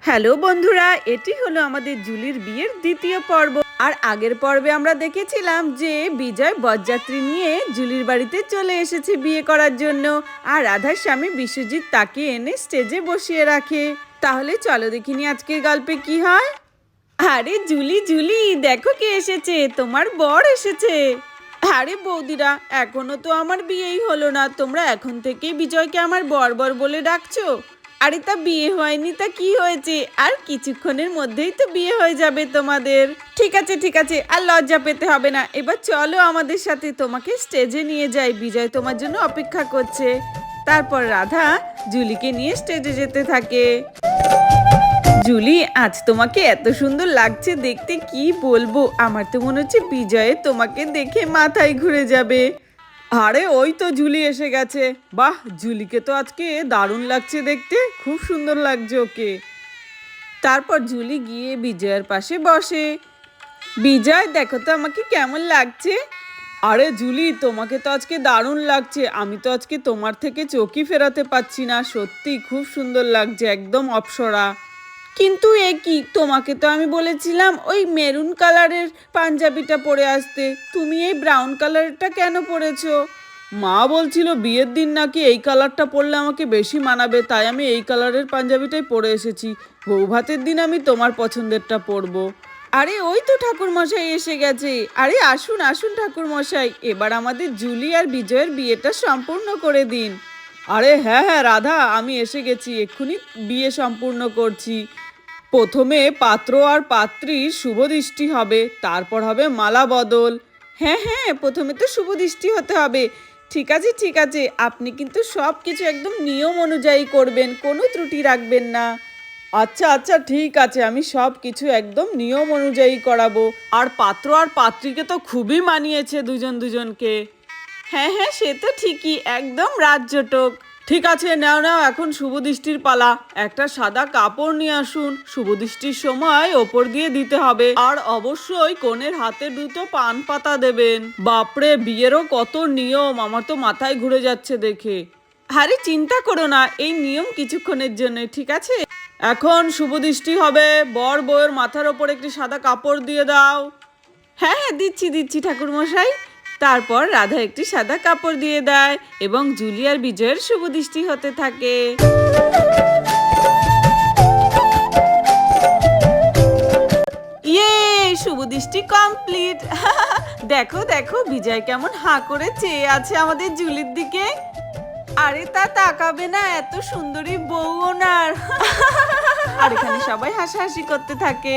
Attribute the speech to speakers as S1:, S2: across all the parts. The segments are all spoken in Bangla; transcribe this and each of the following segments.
S1: হ্যালো বন্ধুরা, এটি হলো আমাদের জুলির বিয়ের দ্বিতীয় পর্ব। আর আগের পর্বে আমরা দেখেছিলাম যে বিজয় বরযাত্রী নিয়ে জুলির বাড়িতে চলে এসেছে বিয়ে করার জন্য, আর রাধার স্বামী বিশ্বজিৎ তাকে এনে স্টেজে বসিয়ে রাখে। তাহলে চলো দেখিনি আজকের গল্পে কি হয়। আরে জুলি জুলি, দেখো কে এসেছে, তোমার বর এসেছে। আরে বৌদিরা, এখনো তো আমার বিয়েই হলো না, তোমরা এখন থেকেই বিজয়কে আমার বর বর বলে ডাকছো। আরে তা বিয়ে হয়নি তা কি হয়েছে, আর কিছুক্ষণের মধ্যেই তো বিয়ে হয়ে যাবে তোমাদের। ঠিক আছে ঠিক আছে, আর লজ্জা পেতে হবে না। এবার চলো আমাদের সাথে, তোমাকে স্টেজে নিয়ে যাই, বিজয় তোমার জন্য অপেক্ষা করছে। তারপর রাধা জুলিকে নিয়ে স্টেজে যেতে থাকে। জুলি, আজ তোমাকে এত সুন্দর লাগছে দেখতে, কি বলবো। আমার তো মনে হচ্ছে বিজয়ে তোমাকে দেখে মাথায় ঘুরে যাবে। আরে ওই তো জুলি এসে গেছে। বাহ, জুলিকে তো আজকে দারুণ লাগছে দেখতে, খুব সুন্দর লাগছে ওকে। তারপর জুলি গিয়ে বিজয়ের পাশে বসে। বিজয়, দেখো তো আমাকে কেমন লাগছে। আরে জুলি, তোমাকে তো আজকে দারুণ লাগছে, আমি তো আজকে তোমার থেকে চোখই ফেরাতে পারছি না, সত্যি খুব সুন্দর লাগছে, একদম অপ্সরা। কিন্তু এ কি, তোমাকে তো আমি বলেছিলাম ওই মেরুন কালারের পাঞ্জাবিটা পরে আসতে, তুমি এই ব্রাউন কালারটা কেন পরেছো? মা বলছিল বিয়ের দিন নাকি এই কালারটা পরলে আমাকে বেশি মানাবে, তাই আমি এই কালারের পাঞ্জাবিটাই পরে এসেছি। বৌভাতের দিন আমি তোমার পছন্দেরটা পরবো। আরে ওই তো ঠাকুরমশাই এসে গেছে। আরে আসুন আসুন ঠাকুরমশাই, এবার আমাদের জুলি আর বিজয়ের বিয়েটা সম্পূর্ণ করে দিন। আরে হ্যাঁ হ্যাঁ রাধা, আমি এসে গেছি, এক্ষুনি বিয়ে সম্পূর্ণ করছি। প্রথমে পাত্র আর পাত্রীর শুভ দৃষ্টি হবে, তারপর হবে মালা বদল। হ্যাঁ হ্যাঁ, প্রথমে তো শুভ দৃষ্টি হতে হবে। ঠিক আছে ঠিক আছে, আপনি কিন্তু সব কিছু একদম নিয়ম অনুযায়ী করবেন, কোনো ত্রুটি রাখবেন না। আচ্ছা আচ্ছা ঠিক আছে, আমি সব কিছু একদম নিয়ম অনুযায়ী করাবো। আর পাত্র আর পাত্রীকে তো খুবই মানিয়েছে দুজন দুজনকে। হ্যাঁ হ্যাঁ, সে তো ঠিকই, একদম রাজ্যটক। ঠিক আছে, নাও নাও, এখন শুভদৃষ্টির পালা। একটা সাদা কাপড় নিয়ে আসুন, শুভদৃষ্টির সময় ওপর দিয়ে দিতে হবে। আর অবশ্যই কনের হাতে দুটো পান পাতা দেবেন। বাপরে, বিয়েরও কত নিয়ম, আমার তো মাথায় ঘুরে যাচ্ছে দেখে। আরে চিন্তা করো না, এই নিয়ম কিছুক্ষণের জন্য, ঠিক আছে। এখন শুভদৃষ্টি হবে, বর বউয়ের মাথার ওপর একটি সাদা কাপড় দিয়ে দাও। হ্যাঁ হ্যাঁ, দিচ্ছি দিচ্ছি ঠাকুরমশাই। তারপর রাধা একটি সাদা কাপড় দিয়ে দেয় এবং জুলি আর বিজয়ের শুভদৃষ্টি হতে থাকে। ইয়ে, শুভদৃষ্টি কমপ্লিট। দেখো দেখো, বিজয় কেমন হাঁ করে চেয়ে আছে আমাদের জুলির দিকে। আরে তা তাকাবে না, এত সুন্দরী বউ ওনার। আর এখানে সবাই হাসাহাসি করতে থাকে।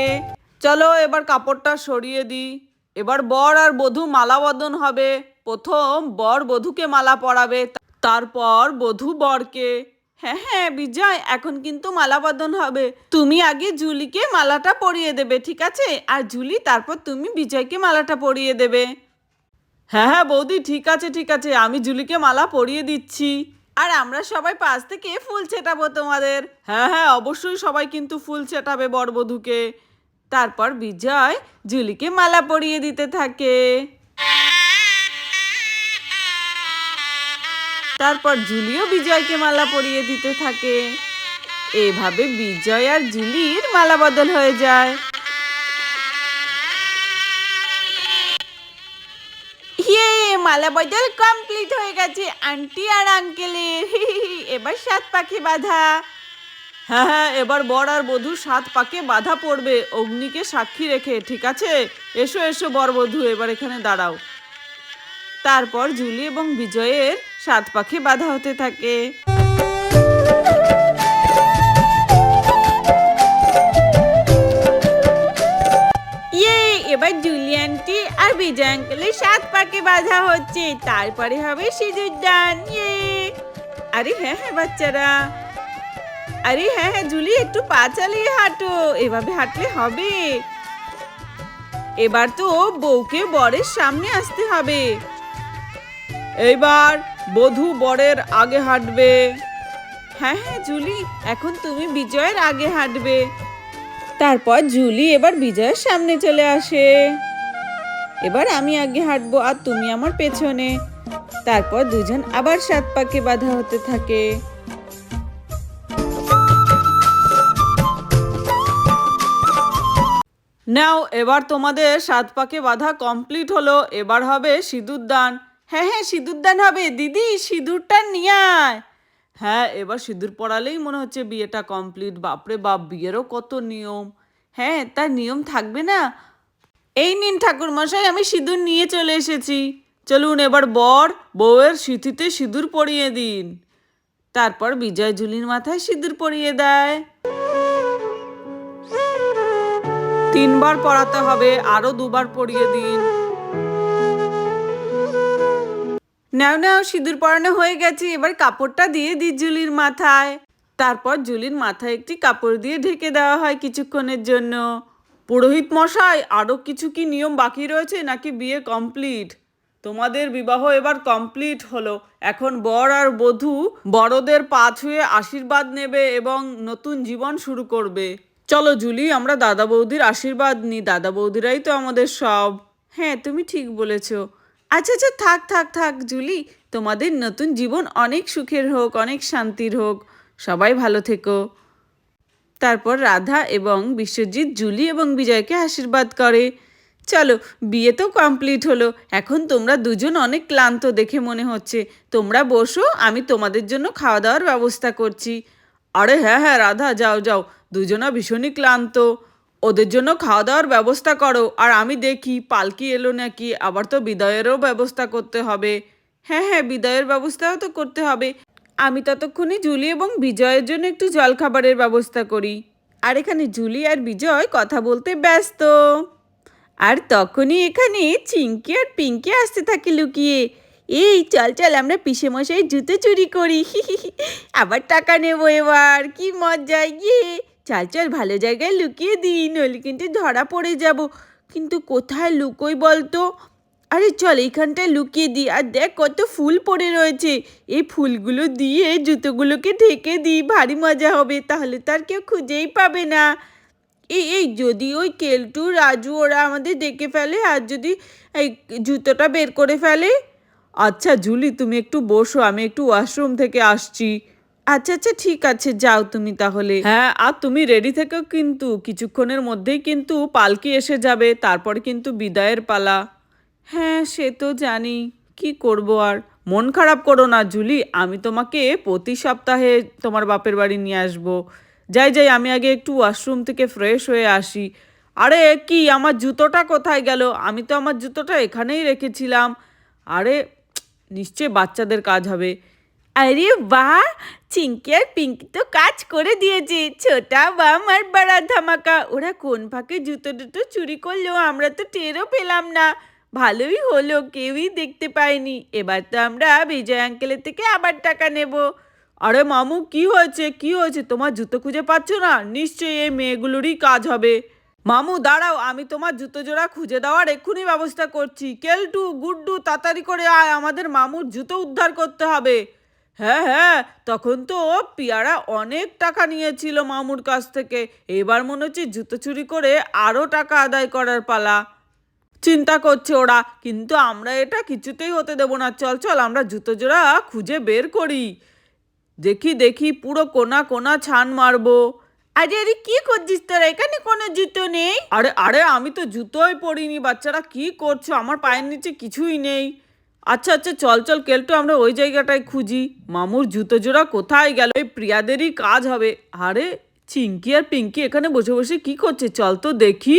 S1: চলো এবার কাপড়টা সরিয়ে দিই। এবার বর আর বধূ মালা বদন হবে। প্রথম বর বধূকে মালা পরাবে, তারপর বধূ বরকে। হ্যাঁ হ্যাঁ বিজয়, এখন কিন্তু মালা বদন হবে। তুমি আগে জুলিকে মালাটা পরিয়ে দেবে, ঠিক আছে? আর জুলি, তারপর তুমি বিজয়কে মালাটা পরিয়ে দেবে। হ্যাঁ হ্যাঁ বৌদি, ঠিক আছে ঠিক আছে, আমি জুলিকে মালা পরিয়ে দিচ্ছি। আর আমরা সবাই পাশ থেকে ফুল ছেটাবো তোমাদের। হ্যাঁ হ্যাঁ, অবশ্যই সবাই কিন্তু ফুল ছেটাবে বরবধূকে। তারপর বিজয় জুলিকে মালা পরিয়ে দিতে থাকে। তারপর জুলিও বিজয়কে মালা পরিয়ে দিতে থাকে। এভাবে বিজয় আর জুলির মালা বদল হয়ে যায়। ইয়ে, মালা বদল কমপ্লিট হয়ে গেছে আন্টি আর আঙ্কেলের। এবার 7 পাখি বাঁধা। হ্যাঁ হ্যাঁ, এবার বর আর বধূ 7 পাকে বাঁধা পড়বে অগ্নিকে সাক্ষী রেখে, ঠিক আছে? এসো এসো বর বধূ, এবার এখানে দাঁড়াও। তারপর জুলি এবং বিজয়ের 7 পাখে বাঁধা হতে থাকে। ইয়ে, এবার জুলি আন্টি আর বিজয় আঙ্কেলের 7 পাকে বাঁধা হচ্ছে, তারপরে হবে সিঁদুর দান। ইয়ে, আরে হ্যাঁ হ্যাঁ বাচ্চারা, আরে হ্যাঁ হ্যাঁ জুলি, একটু পা চালিয়ে হাঁটো, এভাবে হাঁটলে হবে। এবার তো বউকে বরের সামনে আসতে হবে। এইবার বধূ বরের আগে হাঁটবে। হ্যাঁ হ্যাঁ জুলি, এখন তুমি বিজয়ের আগে হাঁটবে। তারপর জুলি এবার বিজয়ের সামনে চলে আসে। এবার আমি আগে হাঁটবো আর তুমি আমার পেছনে। তারপর দুজন আবার 7 পাকে বাঁধা হতে থাকে। নাও এবার তোমাদের 7 পাকে বাঁধা কমপ্লিট হলো, এবার হবে সিঁদুর দান। হ্যাঁ হ্যাঁ, সিঁদুর দান হবে, দিদি সিঁদুরটা নিয়ে আয়। হ্যাঁ, এবার সিঁদুর পড়ালেই মনে হচ্ছে বিয়েটা কমপ্লিট। বাপরে বাপ, বিয়েরও কত নিয়ম। হ্যাঁ, তার নিয়ম থাকবে না? এই নিন ঠাকুরমশাই, আমি সিঁদুর নিয়ে চলে এসেছি। চলুন এবার বর বউয়ের সিঁথিতে সিঁদুর পরিয়ে দিন। তারপর বিজয় জুলির মাথায় সিঁদুর পরিয়ে দেয়। 3 বার পরাতে হবে, আরো 2 বার পরিয়ে দিন। নাও নাও, সিঁদুর পরানো হয়ে গেছে, এবার কাপড়টা দিয়ে দিই জুলির মাথায়। তারপর জুলির মাথায় একটি কাপড় দিয়ে ঢেকে দেওয়া হয় কিছুক্ষণের জন্য। পুরোহিত মশাই, আরো কিছু কি নিয়ম বাকি রয়েছে নাকি বিয়ে কমপ্লিট? তোমাদের বিবাহ এবার কমপ্লিট হলো। এখন বর আর বধূ বড়দের পা ছুঁয়ে আশীর্বাদ নেবে এবং নতুন জীবন শুরু করবে। চলো জুলি, আমরা দাদা বৌদির আশীর্বাদ নিই, দাদা বৌদিরাই তো আমাদের সব। হ্যাঁ, তুমি ঠিক বলেছ। আচ্ছা আচ্ছা, থাক থাক থাক জুলি, তোমাদের নতুন জীবন অনেক সুখের হোক, অনেক শান্তির হোক, সবাই ভালো থেকো। তারপর রাধা এবং বিশ্বজিৎ জুলি এবং বিজয়কে আশীর্বাদ করে। চলো, বিয়ে তো কমপ্লিট হলো, এখন তোমরা দুজন অনেক ক্লান্ত দেখে মনে হচ্ছে, তোমরা বসো, আমি তোমাদের জন্য খাওয়া দাওয়ার ব্যবস্থা করছি। আরে হ্যাঁ হ্যাঁ রাধা, যাও যাও, দুজনা ভীষণই ক্লান্ত, ওদের জন্য খাওয়া দাওয়ার ব্যবস্থা করো, আর আমি দেখি পালকি এলো নাকি, আবার তো বিদায়েরও ব্যবস্থা করতে হবে। হ্যাঁ হ্যাঁ, বিদায়ের ব্যবস্থাও তো করতে হবে। আমি ততক্ষণে জুলি এবং বিজয়ের জন্য একটু জলখাবারের ব্যবস্থা করি। আর এখানে জুলি আর বিজয় কথা বলতে ব্যস্ত। আর তখনই এখানে চিঙ্কি আর পিঙ্কি আসতে থাকে লুকিয়ে। এই চল চল, আমরা পিসেমশাই জুতো চুরি করি, আবার টাকা নেবো, এবার কি মজা, গিয়ে চল চল, ভালো জায়গায় লুকিয়ে দিই, নইলে কিন্তু ধরা পড়ে যাব। কিন্তু কোথায় লুকোই বলতো? আরে চল, এইখানটায় লুকিয়ে দিই, আর দেখ কত ফুল পড়ে রয়েছে, এই ফুলগুলো দিয়ে জুতোগুলোকে ঢেকে দিই, ভারী মজা হবে, তাহলে তো আর কেউ খুঁজেই পাবে না। এই এই যদি ওই কেলটু রাজু ওরা আমাদের দেখে ফেলে, আর যদি এই জুতোটা বের করে ফেলে। আচ্ছা জুলি, তুমি একটু বসো, আমি একটু ওয়াশরুম থেকে আসছি। আচ্ছা আচ্ছা, ঠিক আছে, যাও তুমি তাহলে। হ্যাঁ, আর তুমি রেডি থেকো, কিন্তু কিছুক্ষণের মধ্যেই কিন্তু পালকি এসে যাবে, তারপর কিন্তু বিদায়ের পালা। হ্যাঁ, সে তো জানি, কি করব আর। মন খারাপ করো না জুলি, আমি তোমাকে প্রতি সপ্তাহে তোমার বাপের বাড়ি নিয়ে আসবো। যাই যাই, আমি আগে একটু ওয়াশরুম থেকে ফ্রেশ হয়ে আসি। আরে কি, আমার জুতোটা কোথায় গেল? আমি তো আমার জুতোটা এখানেই রেখেছিলাম। আরে নিশ্চয় বাচ্চাদের কাজ হবে। আরে বাহ, চিঙ্কি আর পিঙ্কি তো কাজ করে দিয়েছে, ছোটা বাম আর বড়া ধামাকা। ওরা কোন ফাঁকে জুতো দুটো চুরি করলো, আমরা তো টেরও পেলাম না। ভালোই হলো, কেউই দেখতে পায়নি। এবার তো আমরা বিজয় আঙ্কেলের থেকে আবার টাকা নেব। আরে মামু, কি হয়েছে কি হয়েছে, তোমার জুতো খুঁজে পাচ্ছ না? নিশ্চয়ই এই মেয়েগুলোরই কাজ হবে। মামু দাঁড়াও, আমি তোমার জুতো জোড়া খুঁজে দেওয়ার এক্ষুনি ব্যবস্থা করছি। কেলটু, গুড্ডু, তাড়াতাড়ি করে আয়, আমাদের মামুর জুতো উদ্ধার করতে হবে। হ্যাঁ হ্যাঁ, তখন তো পিয়ারা অনেক টাকা নিয়েছিল মামুর কাছ থেকে, এবার মনে হচ্ছে জুতো চুরি করে আরও টাকা আদায় করার পালা। চিন্তা করছে ওরা, কিন্তু আমরা এটা কিছুতেই হতে দেবো না। চল চল, আমরা জুতো জোড়া খুঁজে বের করি। দেখি দেখি, পুরো কোনা কোনা ছান মারবো। আরে আরে, কি করছিস তোরা? এখানে কোনো জুতো নেই। আরে আরে, আমি তো জুতোই পরিনি। বাচ্চারা কি করছো? আমার পায়ের নিচে কিছুই নেই। আচ্ছা আচ্ছা, চল চল কেলটু, আমরা ওই জায়গাটায় খুঁজি। মামুর জুতো জোড়া কোথায় গেল? এই প্রিয়াদেরই কাজ হবে। আরে চিঙ্কি আর পিঙ্কি এখানে বসে বসে কি করছে? চল তো দেখি।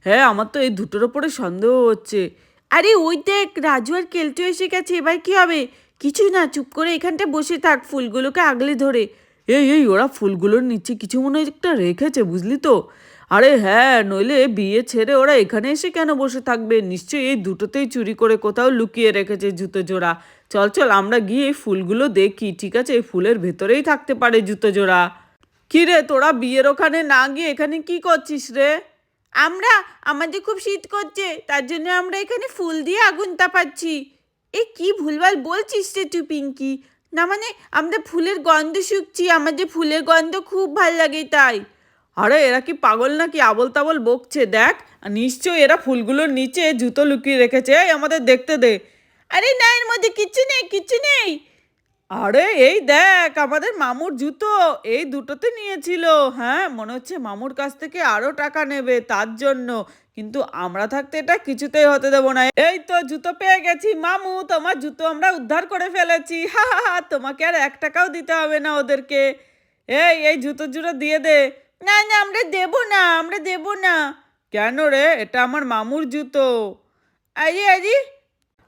S1: হ্যাঁ, আমার তো এই দুটোর ওপরে সন্দেহ হচ্ছে। আরে ওই দেখ, রাজু আর কেলটু এসে গেছে, এবার কি হবে? কিছু না, চুপ করে এখানটা বসে থাক, ফুলগুলোকে আগলে ধরে। এই এই, ওরা ফুলগুলোর নিচে কিছু মনে হয় একটা রেখেছে, বুঝলি তো? আরে হ্যাঁ, নইলে বিয়ে ছেড়ে ওরা এখানে এসে কেন বসে থাকবে? নিশ্চয়ই এই দুটোতেই চুরি করে কোথাও লুকিয়ে রেখেছে জুতো জোড়া। চল চল, আমরা গিয়ে এই ফুলগুলো দেখি। ঠিক আছে, এই ফুলের ভেতরেই থাকতে পারে জুতো জোড়া। কি রে, তোরা বিয়ের ওখানে না গিয়ে এখানে কি করছিস রে? আমরা, আমাদের খুব শীত করছে, তার জন্য আমরা এখানে ফুল দিয়ে আগুন তাপাচ্ছি। এ কি ভুলভাল বলছিস রে তুই পিঙ্কি? না মানে, আমরা ফুলের গন্ধ শুকছি, আমাদের ফুলের গন্ধ খুব ভাল লাগে তাই। আরে এরা কি পাগল নাকি, আবল তাবল বকছে? দেখ, নিশ্চয়ই এরা ফুলগুলোর নিচে জুতো লুকিয়ে রেখেছে। এই আমাদের দেখতে দে। আরে না, এর মধ্যে কিচ্ছু নেই, কিচ্ছু নেই। আরে এই দেখ আমাদের মামুর জুতো, এই দুটোতে নিয়েছিল। হ্যাঁ, মনে হচ্ছে মামুর কাছ থেকে আরো টাকা নেবে তার জন্য। কিন্তু আমরা থাকতে এটা কিছুতেই হতে দেব না। এই তো জুতো পেয়ে গেছি মামু, তোমার জুতো আমরা উদ্ধার করে ফেলেছি। হা হা হা, তোমাকে আর ১ টাকাও দিতে হবে না ওদেরকে। এই জুতো জুড়ো দিয়ে দে। না না, আমরা দেব না, আমরা দেব না। কেন রে? এটা আমার মামুর জুতো। আরে আরে,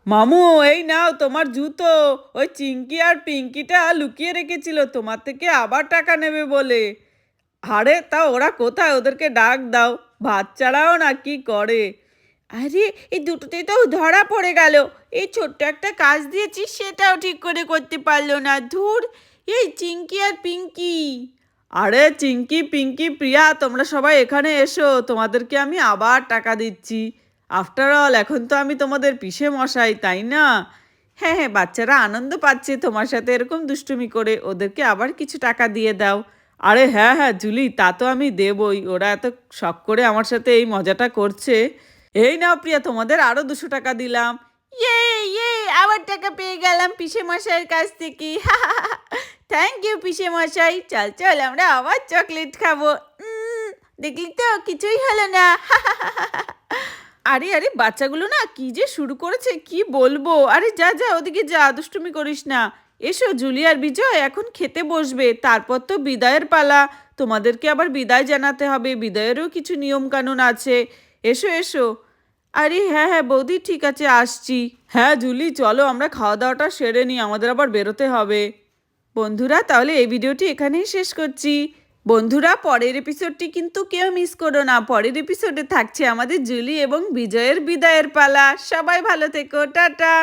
S1: মামু এই নাও তোমার জুতো। ওই চিঙ্কি আর পিঙ্কিটা লুকিয়ে রেখেছিল তোমার থেকে আবার টাকা নেবে বলে। আরে তা ওরা কোথায়? ওদেরকে ডাক দাও। বাচ্চারাও না কি করে। আরে এই দুটোতেই তো ধরা পড়ে গেল। এই ছোট্ট একটা কাজ দিয়েছি সেটাও ঠিক করে করতে পারলো না। ধুর, এই চিঙ্কি আর পিঙ্কি। আরে চিঙ্কি পিঙ্কি প্রিয়া, তোমরা সবাই এখানে এসো, তোমাদেরকে আমি আবার টাকা দিচ্ছি। আফটার অল এখন তো আমি তোমাদের পিসে মশাই, তাই না? হ্যাঁ হ্যাঁ, বাচ্চারা আনন্দ পাচ্ছে তোমার সাথে এরকম দুষ্টুমি করে, ওদেরকে আবার কিছু টাকা দিয়ে দাও। আরে হ্যাঁ হ্যাঁ জুলি, তা তো আমি দেবই, ওরা এত শখ করে আমার সাথে এই মজাটা করছে। এই নাও প্রিয়া, তোমাদের আরো 200 টাকা দিলাম। ইয়ে ইয়ে, আবার টাকা পেয়ে গেলাম পিসে মশাইয়ের কাছ থেকে। থ্যাংক ইউ পিসে মশাই। চল চল আমরা আবার চকলেট খাবো। দেখলি তো কিছুই হলো না। আরে আরে, বাচ্চাগুলো না কি যে শুরু করেছে কি বলবো। আরে যা যা ওদিকে যা, দুষ্টুমি করিস না। এসো জুলি আর বিজয়, এখন খেতে বসবে, তারপর তো বিদায়ের পালা। তোমাদেরকে আবার বিদায় জানাতে হবে, বিদায়েরও কিছু নিয়ম কানুন আছে। এসো এসো। আরে হ্যাঁ হ্যাঁ বৌদি, ঠিক আছে আসছি। হ্যাঁ জুলি, চলো আমরা খাওয়া দাওয়াটা সেরে নিই, আমাদের আবার বেরোতে হবে। বন্ধুরা তাহলে এই ভিডিওটি এখানেই শেষ করছি। বন্ধুরা পরের এপিসোডটি কিন্তু কেউ মিস করো না, পরের এপিসোডে থাকছে আমাদের জুলি এবং বিজয়ের বিদায়ের পালা। সবাই ভালো থেকো, টাটা।